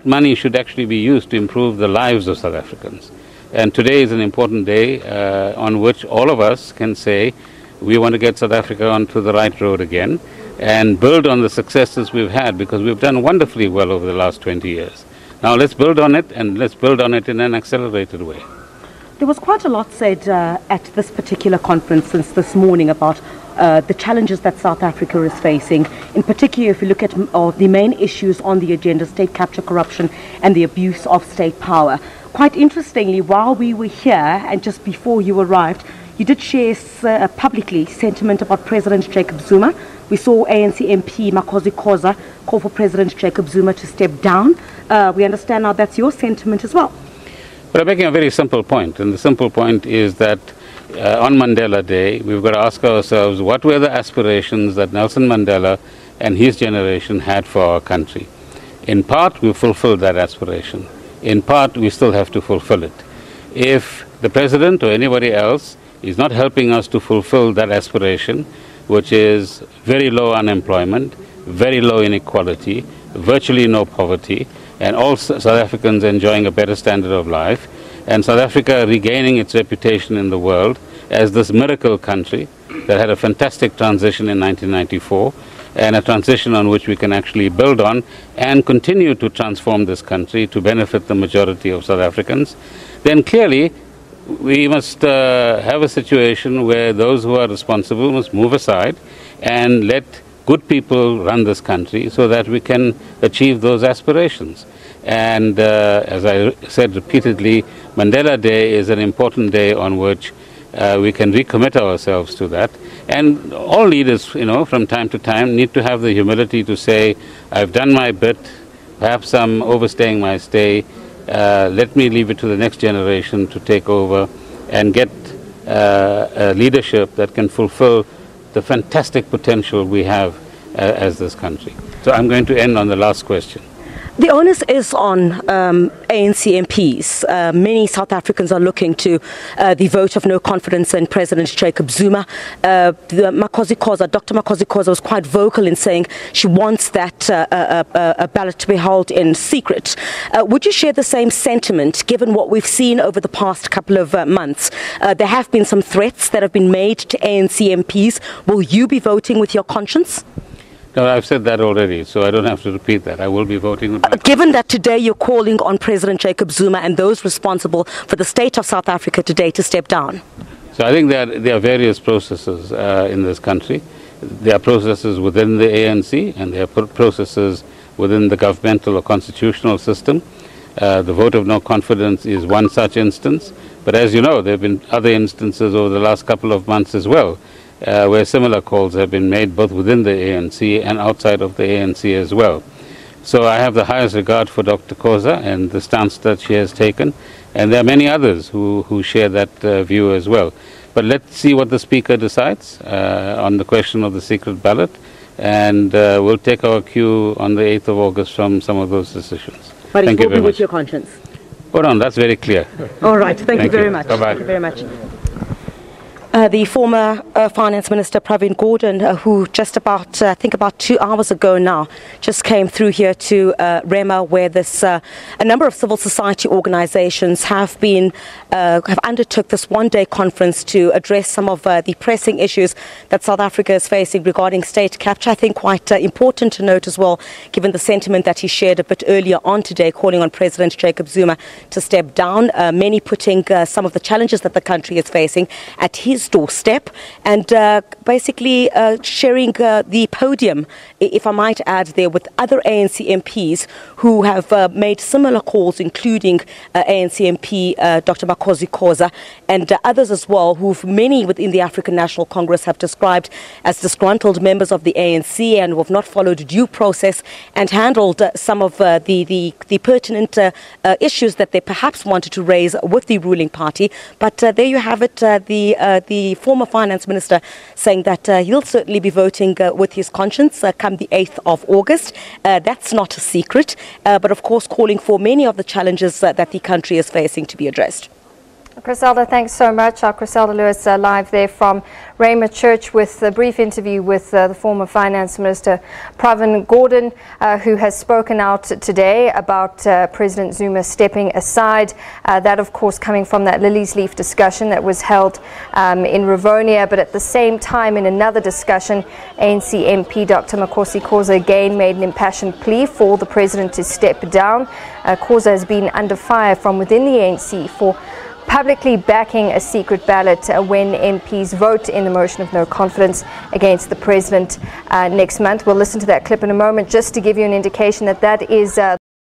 money should actually be used to improve the lives of South Africans. And today is an important day on which all of us can say we want to get South Africa onto the right road again and build on the successes we've had, because we've done wonderfully well over the last 20 years. Now let's build on it, and let's build on it in an accelerated way. There was quite a lot said at this particular conference since this morning about the challenges that South Africa is facing. In particular, if you look at the main issues on the agenda, state capture, corruption, and the abuse of state power. Quite interestingly, while we were here and just before you arrived, you did share publicly sentiment about President Jacob Zuma. We saw ANC MP Makosi Khoza call for President Jacob Zuma to step down. We understand now that's your sentiment as well. But I'm making a very simple point, and the simple point is that on Mandela Day, we've got to ask ourselves, what were the aspirations that Nelson Mandela and his generation had for our country? In part, we fulfilled that aspiration. In part, we still have to fulfill it. If the president or anybody else is not helping us to fulfill that aspiration, which is very low unemployment, very low inequality, virtually no poverty, and all South Africans enjoying a better standard of life, and South Africa regaining its reputation in the world as this miracle country that had a fantastic transition in 1994, and a transition on which we can actually build on and continue to transform this country to benefit the majority of South Africans, then clearly we must have a situation where those who are responsible must move aside and let good people run this country so that we can achieve those aspirations. And as I said repeatedly, Mandela Day is an important day on which we can recommit ourselves to that. And all leaders, you know, from time to time need to have the humility to say, I've done my bit, perhaps I'm overstaying my stay, let me leave it to the next generation to take over and get a leadership that can fulfill the fantastic potential we have as this country. So I'm going to end on the last question. The onus is on ANC MPs. Many South Africans are looking to the vote of no confidence in President Jacob Zuma. Dr. Makosi Khoza was quite vocal in saying she wants that a ballot to be held in secret. Would you share the same sentiment, given what we've seen over the past couple of months? There have been some threats that have been made to ANC MPs. Will you be voting with your conscience? No, I've said that already, so I don't have to repeat that. I will be voting with my Given that today you're calling on President Jacob Zuma and those responsible for the state of South Africa today to step down. So I think there are various processes in this country. There are processes within the ANC, and there are processes within the governmental or constitutional system. The vote of no confidence is one such instance. But as you know, there have been other instances over the last couple of months as well, where similar calls have been made both within the ANC and outside of the ANC as well. So I have the highest regard for Dr. Khoza and the stance that she has taken, and there are many others who share that view as well. But let's see what the Speaker decides on the question of the secret ballot, and we'll take our cue on the 8th of August from some of those decisions. But it will be with your conscience. Hold on, that's very clear. All right, thank you very much. Bye-bye. Thank you very much. The former Finance Minister Pravin Gordhan, who just about, I think about 2 hours ago now, just came through here to Rema, where this a number of civil society organizations have undertook this one-day conference to address some of the pressing issues that South Africa is facing regarding state capture. I think quite important to note as well, given the sentiment that he shared a bit earlier on today, calling on President Jacob Zuma to step down, many putting some of the challenges that the country is facing at his doorstep, and basically sharing the podium, if I might add there, with other ANC MPs who have made similar calls, including ANC MP Dr. Makosi Khoza and others as well, who many within the African National Congress have described as disgruntled members of the ANC and who have not followed due process and handled some of the pertinent issues that they perhaps wanted to raise with the ruling party. But there you have it, the former finance minister saying that he'll certainly be voting with his conscience come the 8th of August. That's not a secret, but of course calling for many of the challenges that the country is facing to be addressed. Griselda, thanks so much. Our Griselda Lewis live there from Rhema Church with a brief interview with the former Finance Minister Pravin Gordhan, who has spoken out today about President Zuma stepping aside. That, of course, coming from that Lilies Leaf discussion that was held in Rivonia. But at the same time, in another discussion, ANC MP Dr. Makosi Khoza again made an impassioned plea for the president to step down. Khoza has been under fire from within the ANC for publicly backing a secret ballot when MPs vote in the motion of no confidence against the president next month. We'll listen to that clip in a moment just to give you an indication that that is